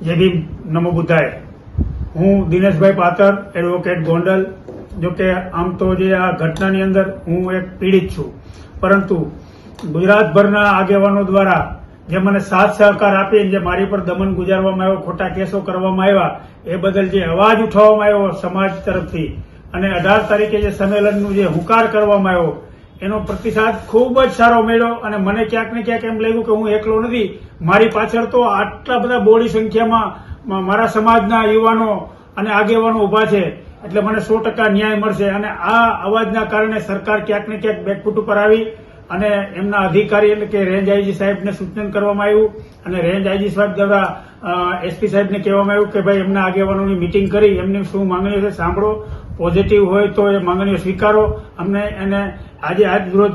જય ભીમ, નમો બુદ્ધાય। હું દિનેશભાઈ પાતર, એડવોકેટ ગોંડલ। જોકે આમ તો જે આ ઘટનાની અંદર હું એક પીડિત છું, પરંતુ ગુજરાતભરના આગેવાનો દ્વારા જે મને સાથ સહકાર આપી, જે મારી પર દમન ગુજારવામાં આવ્યો, ખોટા કેસો કરવામાં આવ્યા, એ બદલ જે અવાજ ઉઠાવવામાં આવ્યો સમાજ તરફથી અને 18 તારીખે જે સંમેલનનું જે હુંકાર કરવામાં આવ્યો, એનો પ્રતિસાદ ખૂબ જ સારો મળ્યો અને મને ક્યાંક ને ક્યાંક એમ લાગ્યું કે હું એકલો નથી, મારી પાછળ તો આટલા બધા બોડી સંખ્યામાં મારા સમાજના યુવાનો અને આગેવાનો ઉભા છે, એટલે મને 100% ન્યાય મળશે। અને આ અવાજના કારણે સરકાર ક્યાંક ને ક્યાંક બેકફૂટ ઉપર આવી અને એમના અધિકારી એટલે કે રેન્જ આઈજી સાહેબને સૂચન કરવામાં આવ્યું અને રેન્જ આઈજી સાહેબ દ્વારા એસપી સાહેબને કહેવામાં આવ્યું કે ભાઈ એમના આગેવાનોની મિટિંગ કરી એમની શું માંગણીઓ છે સાંભળો, પોઝિટિવ હોય તો એ માંગણીઓ સ્વીકારો। અમને એને આજ રોજ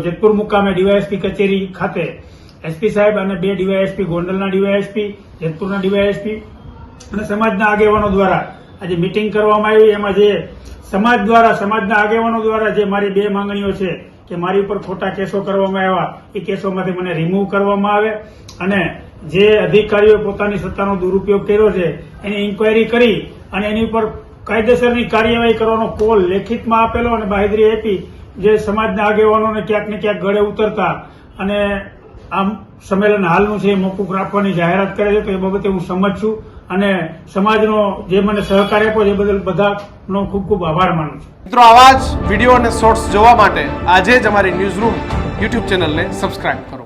જેતપુર મુકામે ડીવાયએસપી કચેરી ખાતે એસપી સાહેબ અને 2 ડીવાયએસપી, ગોંડલના ડીવાયએસપી, જેતપુરના ડીવાયએસપી અને સમાજના આગેવાનો દ્વારા આજે મિટિંગ કરવામાં આવી। એમાં જે સમાજના આગેવાનો દ્વારા જે મારી 2 માંગણીઓ છે કે મારી ઉપર ખોટા કેસો કરવામાં આવ્યા, એ કેસોમાંથી મને રિમૂવ કરવામાં આવે અને જે અધિકારીઓ પોતાની સત્તાનો દુરુપયોગ કર્યો છે એની ઇન્કવાયરી કરી અને એની ઉપર કાયદેસરની કાર્યવાહી કરવાનો કોલ લેખિતમાં આપેલો અને બાહેધરી આપી, જે સમાજના આગેવાનોને ક્યાંક ને ક્યાંક ગળે ઉતરતા અને આમ સંમેલન હાલનું છે એ મોકૂફ રાખવાની જાહેરાત કરે છે, તો એ બાબતે હું સંમત છું અને સમાજનો જે મને સહકાર આપ્યો છે એ બદલ બધાનો ખૂબ ખૂબ આભાર માનું છું। મિત્રો, આવા જ વિડીયો અને શોર્ટ્સ જોવા માટે આજે જ અમારી ન્યૂઝ રૂમ યુટ્યુબ ચેનલને સબસ્ક્રાઇબ કરો।